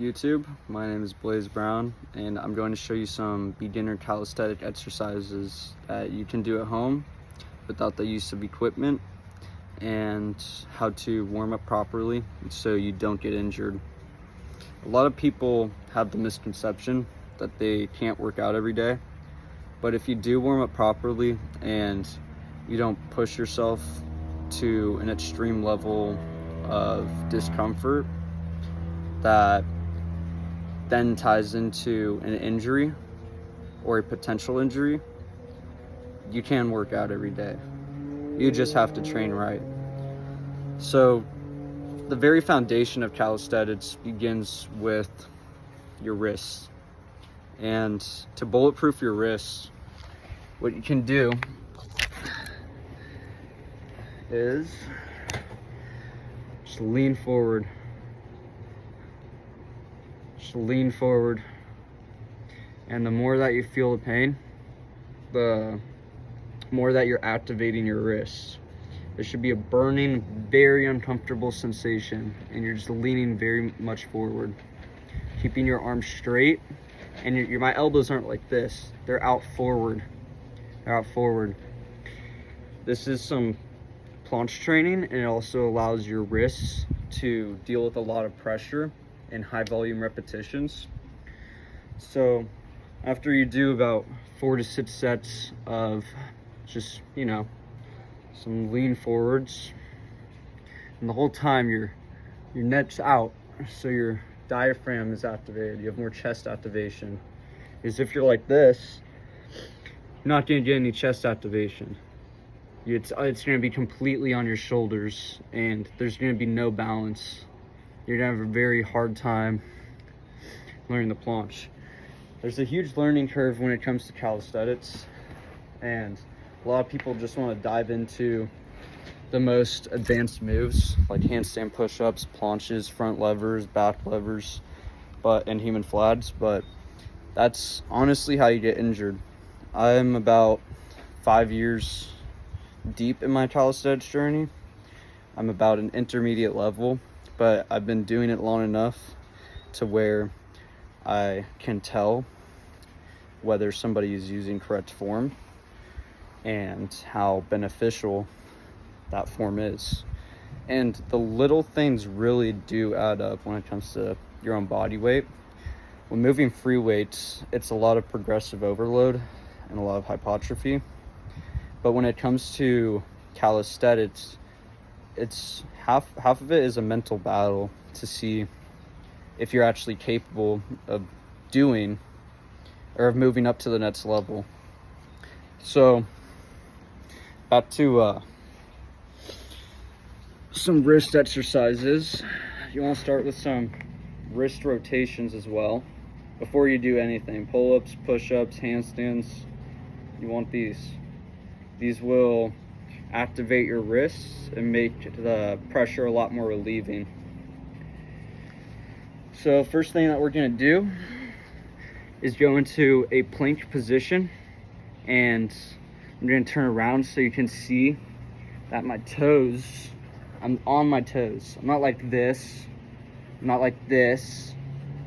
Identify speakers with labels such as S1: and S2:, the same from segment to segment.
S1: YouTube. My name is Blaze Brown, and I'm going to show you some beginner calisthenic exercises that you can do at home without the use of equipment, and how to warm up properly so you don't get injured. A lot of people have the misconception that they can't work out every day, but if you do warm up properly and you don't push yourself to an extreme level of discomfort that then ties into an injury or a potential injury, you can work out every day. You just have to train right. So the very foundation of calisthenics begins with your wrists. And to bulletproof your wrists, what you can do is just lean forward. Just lean forward. And the more that you feel the pain, the more that you're activating your wrists. There should be a burning, very uncomfortable sensation, and you're just leaning very much forward, keeping your arms straight. And my elbows aren't like this, they're out forward. They're out forward. This is some planche training, and it also allows your wrists to deal with a lot of pressure in high volume repetitions. So after you do about 4 to 6 sets of just, some lean forwards, and the whole time your neck's out, so your diaphragm is activated, you have more chest activation. Because if you're like this, you're not going to get any chest activation. It's going to be completely on your shoulders, and there's going to be no balance. You're going to have a very hard time learning the planche. There's a huge learning curve when it comes to calisthenics, and a lot of people just want to dive into the most advanced moves like handstand push-ups, planches, front levers, back levers, and human flags, but that's honestly how you get injured. I'm about 5 years deep in my calisthenics journey. I'm about an intermediate level, but I've been doing it long enough to where I can tell whether somebody is using correct form and how beneficial that form is. And the little things really do add up when it comes to your own body weight. When moving free weights, it's a lot of progressive overload and a lot of hypertrophy. But when it comes to calisthenics, it's half of it is a mental battle to see if you're actually capable of doing or of moving up to the next level. So back to some wrist exercises. You want to start with some wrist rotations as well before you do anything. Pull-ups, push-ups, handstands. You want these. These will activate your wrists and make the pressure a lot more relieving. So first thing that we're going to do is go into a plank position, and I'm going to turn around so you can see that I'm on my toes. I'm not like this. I'm not like this.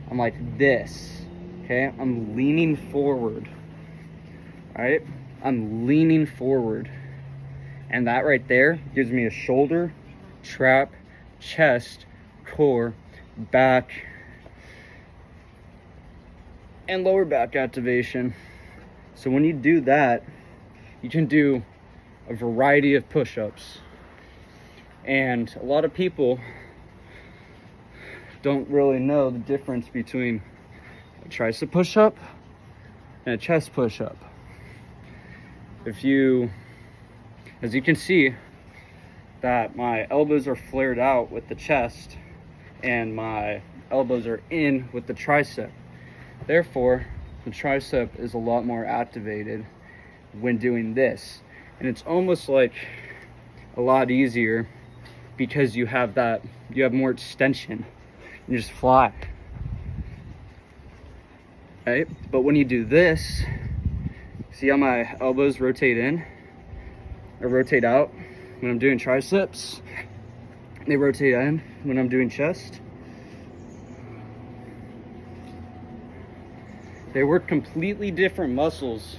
S1: I'm like this. Okay? I'm leaning forward. All right? I'm leaning forward. And that right there gives me a shoulder, trap, chest, core, back, and lower back activation. So when you do that, you can do a variety of push-ups. And a lot of people don't really know the difference between a tricep push-up and a chest push-up. As you can see, that my elbows are flared out with the chest and my elbows are in with the tricep. Therefore, the tricep is a lot more activated when doing this. And it's almost like a lot easier because you have more extension. You just fly. Right? But when you do this, see how my elbows rotate in or rotate out when I'm doing triceps? They rotate in when I'm doing chest. They work completely different muscles,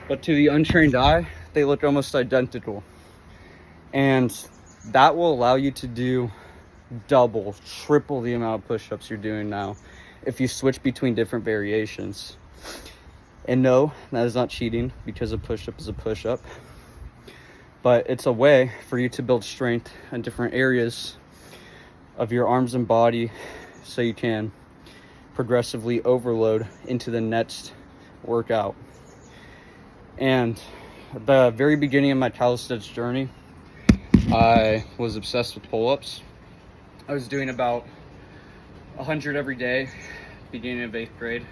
S1: but to the untrained eye, they look almost identical. And that will allow you to do double, triple the amount of push-ups you're doing now if you switch between different variations. And no, that is not cheating, because a push-up is a push-up, but it's a way for you to build strength in different areas of your arms and body, so you can progressively overload into the next workout. And at the very beginning of my calisthenics journey, I was obsessed with pull-ups. I was doing about 100 every day, beginning of 8th grade.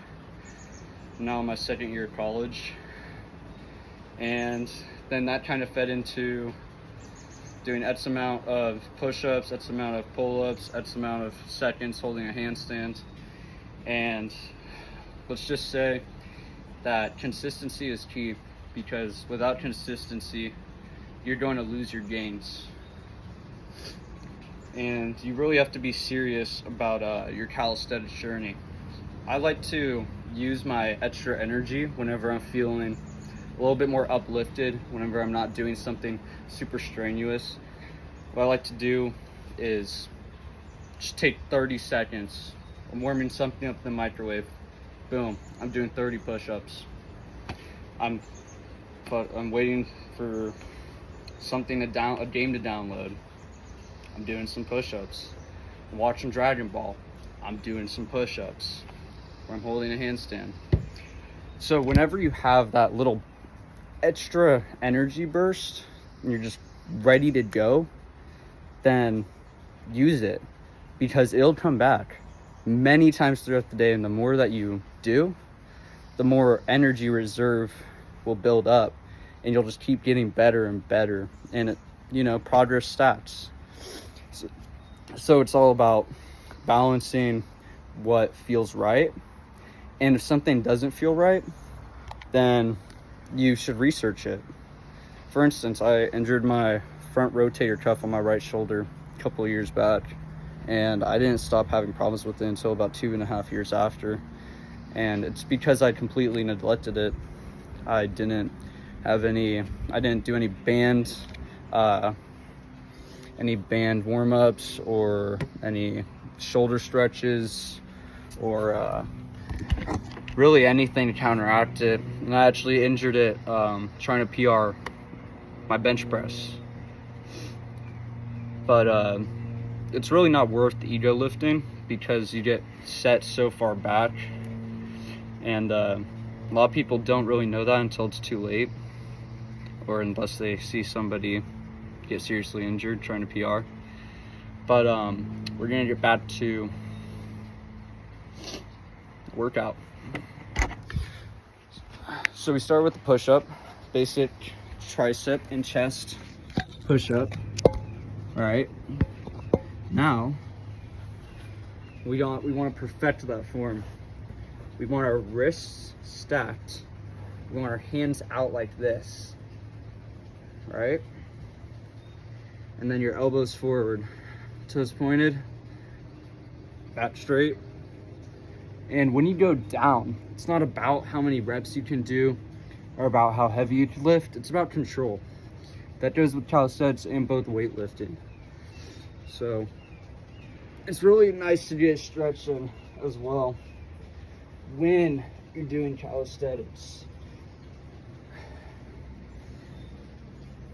S1: Now I'm my second year of college. And then that kind of fed into doing X amount of push-ups, X amount of pull-ups, X amount of seconds holding a handstand. And let's just say that consistency is key, because without consistency, you're going to lose your gains. And you really have to be serious about your calisthenics journey. I like to use my extra energy whenever I'm feeling a little bit more uplifted, whenever I'm not doing something super strenuous. What I like to do is just take 30 seconds. I'm warming something up in the microwave. Boom, I'm doing 30 push-ups. I'm waiting for something a game to download. I'm doing some push-ups. I'm watching Dragon Ball. I'm doing some push-ups. Or I'm holding a handstand. So whenever you have that little extra energy burst and you're just ready to go, then use it, because it'll come back many times throughout the day. And the more that you do, the more energy reserve will build up, and you'll just keep getting better and better. And it, progress stats. So it's all about balancing what feels right. And if something doesn't feel right, then you should research it. For instance, I injured my front rotator cuff on my right shoulder a couple of years back, and I didn't stop having problems with it until about 2.5 years after. And it's because I completely neglected it. I didn't do any band warm-ups or any shoulder stretches or really anything to counteract it. And I actually injured it trying to PR my bench press. But it's really not worth the ego lifting, because you get set so far back. And a lot of people don't really know that until it's too late, or unless they see somebody get seriously injured trying to PR. But we're gonna get back to workout. So we start with the push-up, basic tricep and chest push-up. All right. Now we want to perfect that form. We want our wrists stacked. We want our hands out like this. All right. And then your elbows forward, toes pointed, back straight. And when you go down, it's not about how many reps you can do or about how heavy you can lift. It's about control. That goes with calisthenics and both weightlifting. So it's really nice to get stretching as well when you're doing calisthenics.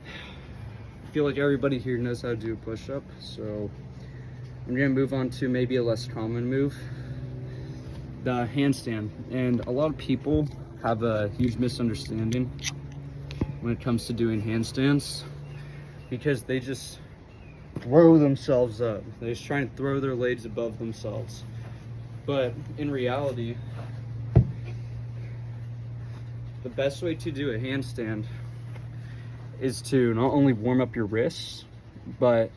S1: I feel like everybody here knows how to do a push-up, so I'm gonna move on to maybe a less common move, the handstand. And a lot of people have a huge misunderstanding when it comes to doing handstands, because they just throw themselves up. They're just trying to throw their legs above themselves. But in reality, the best way to do a handstand is to not only warm up your wrists, but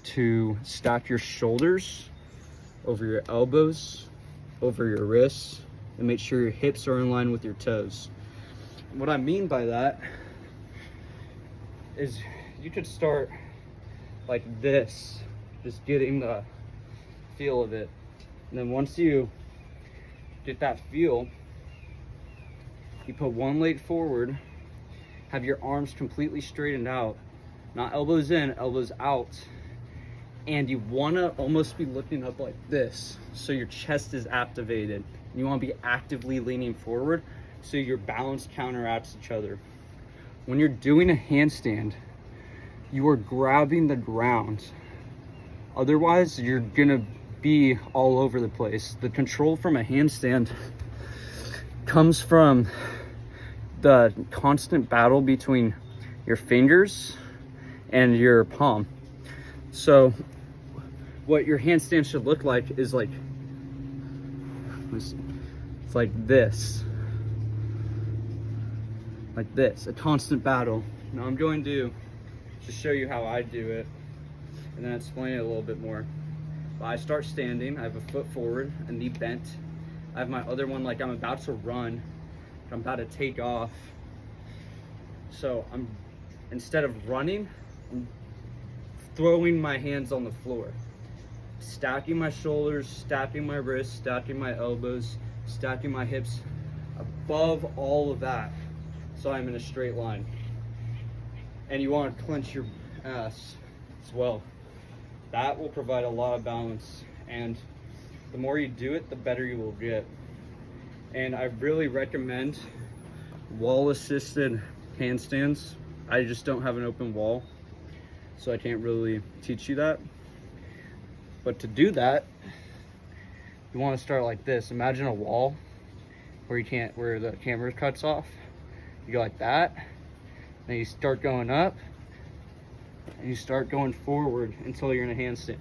S1: to stack your shoulders over your elbows, over your wrists, and make sure your hips are in line with your toes. What I mean by that is you could start like this, just getting the feel of it. And then once you get that feel, you put one leg forward, have your arms completely straightened out, not elbows in, elbows out. And you want to almost be looking up like this, so your chest is activated. You want to be actively leaning forward, so your balance counteracts each other. When you're doing a handstand, you are grabbing the ground. Otherwise, you're gonna be all over the place. The control from a handstand comes from the constant battle between your fingers and your palm. So what your handstand should look like is like, it's like this, a constant battle. Now I'm going to just show you how I do it and then explain it a little bit more. But I start standing, I have a foot forward, a knee bent. I have my other one like I'm about to run, I'm about to take off. So instead of running, I'm throwing my hands on the floor, stacking my shoulders, stacking my wrists, stacking my elbows, stacking my hips above all of that, so I'm in a straight line. And you want to clench your ass as well. That will provide a lot of balance, and the more you do it, the better you will get. And I really recommend wall assisted handstands. I just don't have an open wall, so I can't really teach you that. But to do that, you want to start like this. Imagine a wall where the camera cuts off. You go like that, then you start going up, and you start going forward until you're in a handstand.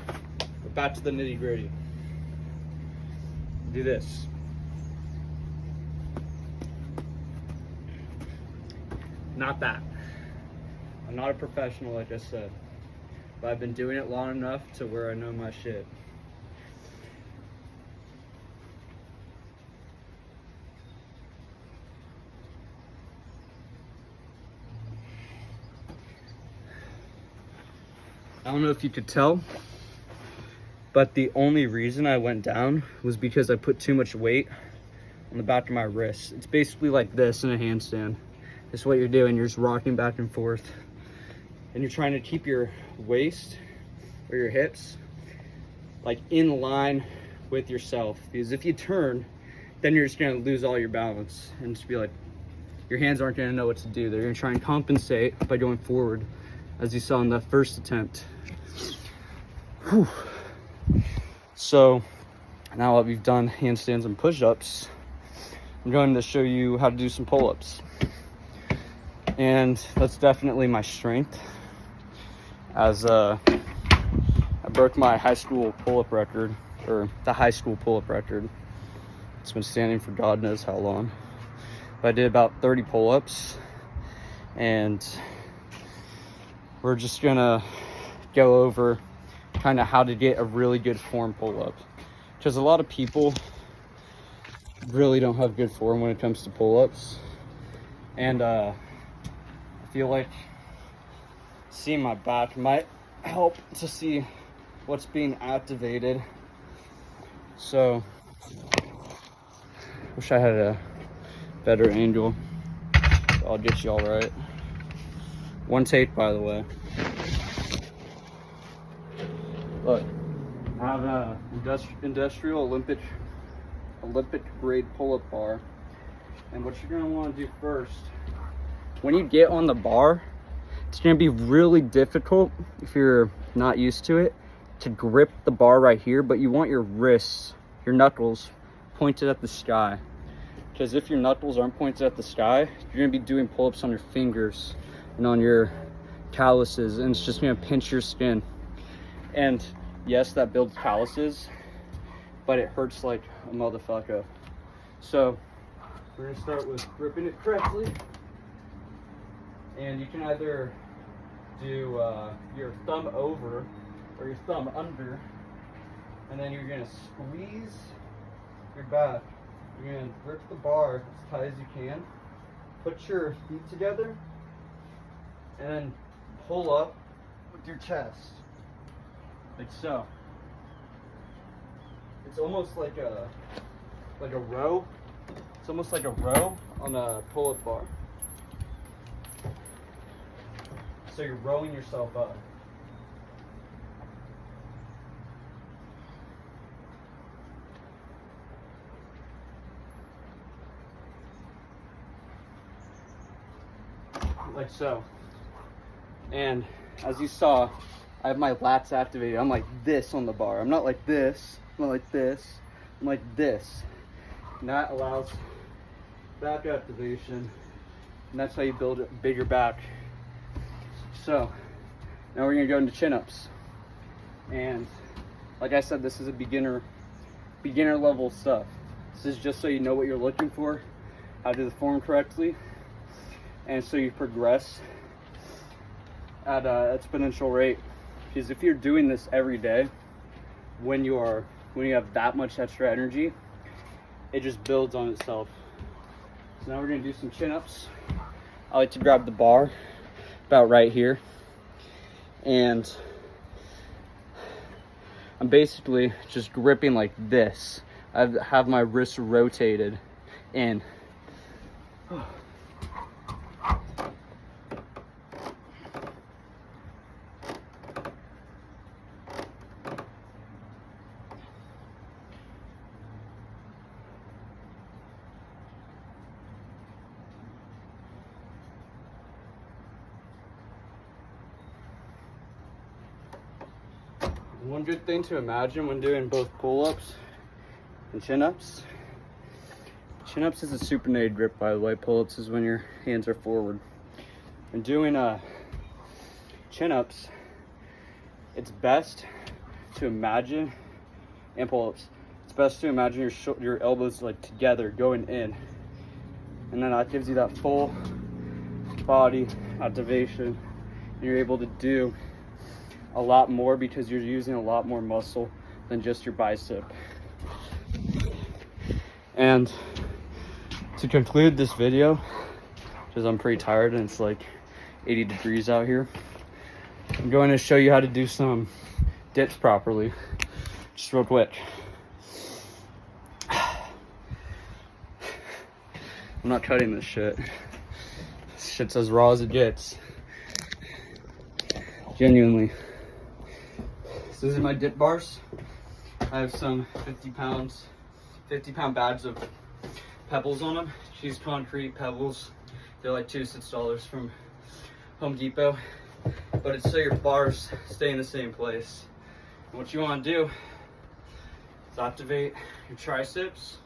S1: But back to the nitty gritty. Do this. Not that. I'm not a professional, like I said, but I've been doing it long enough to where I know my shit. I don't know if you could tell, but the only reason I went down was because I put too much weight on the back of my wrist. It's basically like this in a handstand. This is what you're doing. You're just rocking back and forth, and you're trying to keep your waist or your hips like in line with yourself, because if you turn, then you're just gonna lose all your balance and just be like, your hands aren't gonna know what to do. They're gonna try and compensate by going forward, as you saw in the first attempt. Whew. So now that we've done handstands and push-ups, I'm going to show you how to do some pull-ups. And that's definitely my strength, as I broke my high school pull-up record, or the high school pull-up record. It's been standing for God knows how long. But I did about 30 pull-ups, and we're just gonna go over kind of how to get a really good form pull-up, because a lot of people really don't have good form when it comes to pull-ups. And I feel like seeing my back might help to see what's being activated. So wish I had a better angle. I'll get you all right. One take, by the way. Look, I have a industrial Olympic grade pull-up bar, and what you're gonna want to do first, when you get on the bar, it's gonna be really difficult if you're not used to it to grip the bar right here, but you want your wrists, your knuckles pointed at the sky, because if your knuckles aren't pointed at the sky, you're gonna be doing pull-ups on your fingers and on your calluses, and it's just gonna pinch your skin. And yes, that builds calluses, but it hurts like a motherfucker. So we're gonna start with gripping it correctly, and you can either do your thumb over or your thumb under, and then you're gonna squeeze your back. You're gonna grip the bar as tight as you can, put your feet together, and then pull up with your chest, like so. It's almost like a like a row. It's almost like a row on a pull-up bar. So you're rowing yourself up. Like so. And as you saw, I have my lats activated. I'm like this on the bar. I'm not like this. I'm not like this. I'm like this. And that allows back activation. And that's how you build a bigger back. So now we're gonna go into chin-ups. And like I said, this is a beginner level stuff. This is just so you know what you're looking for, how to do the form correctly, and so you progress at an exponential rate. Because if you're doing this every day, when you have that much extra energy, it just builds on itself. So now we're gonna do some chin-ups. I like to grab the bar about right here, and I'm basically just gripping like this. I have my wrist rotated in. One good thing to imagine when doing both pull-ups and chin-ups. Chin-ups is a supinated grip, by the way. Pull-ups is when your hands are forward. When doing chin-ups, it's best to imagine, and pull-ups, it's best to imagine your elbows like together going in, and then that gives you that full body activation, and you're able to do a lot more because you're using a lot more muscle than just your bicep. And to conclude this video, because I'm pretty tired and it's like 80 degrees out here, I'm going to show you how to do some dips properly, just real quick. I'm not cutting this shit. This shit's as raw as it gets. Genuinely. So these are my dip bars. I have some 50-pound bags of pebbles on them. Cheese concrete pebbles. They're like $2 to $6 from Home Depot. But it's so your bars stay in the same place. And what you want to do is activate your triceps.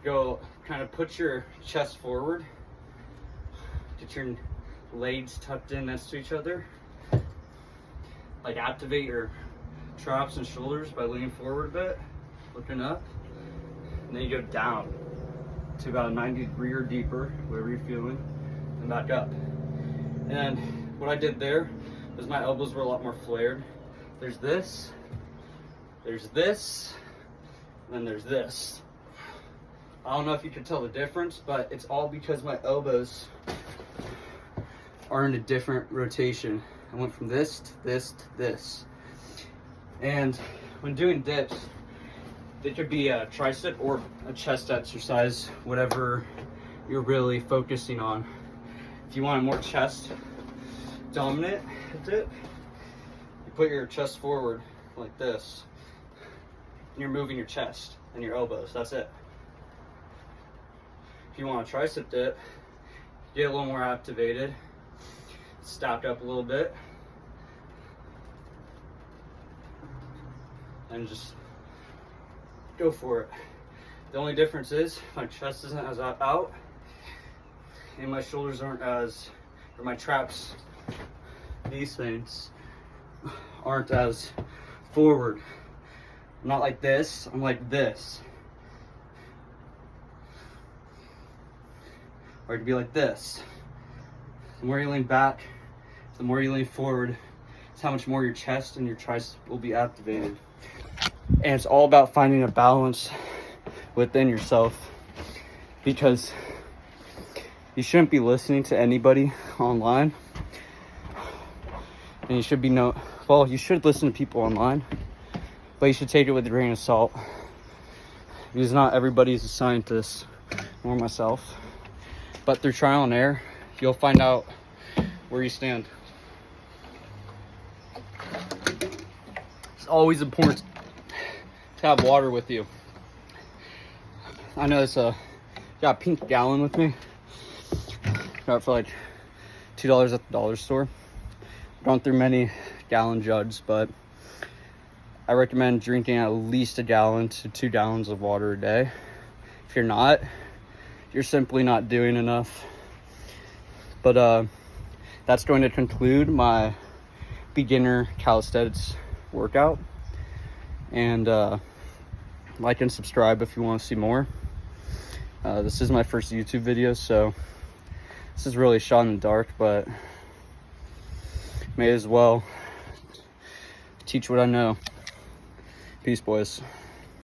S1: Go kind of put your chest forward. Get your legs tucked in next to each other. Like activate your traps and shoulders by leaning forward a bit, looking up, and then you go down to about a 90-degree or deeper, wherever you're feeling, and back up. And what I did there was my elbows were a lot more flared. There's this, and then there's this. I don't know if you can tell the difference, but it's all because my elbows are in a different rotation. I went from this to this to this. And when doing dips, it could be a tricep or a chest exercise, whatever you're really focusing on. If you want a more chest dominant dip, you put your chest forward like this. And you're moving your chest and your elbows, that's it. If you want a tricep dip, get a little more activated, stacked up a little bit, and just go for it. The only difference is my chest isn't as out and my shoulders aren't as, or my traps, these things aren't as forward. I'm not like this, I'm like this. Or it could be like this. The more you lean back, the more you lean forward, it's how much more your chest and your tricep will be activated. And it's all about finding a balance within yourself, because you shouldn't be listening to anybody online, and you should be you should listen to people online, but you should take it with a grain of salt, because not everybody's a scientist, nor myself. But through trial and error, you'll find out where you stand. It's always important to have water with you. I know it's got a pink gallon with me. Got it for like $2 at the dollar store. Gone through many gallon jugs, but I recommend drinking at least 1 gallon to 2 gallons of water a day. If you're not, you're simply not doing enough. But that's going to conclude my beginner calisthenics workout. And like and subscribe if you want to see more. This is my first YouTube video, so this is really shot in the dark, but may as well teach what I know. Peace, boys.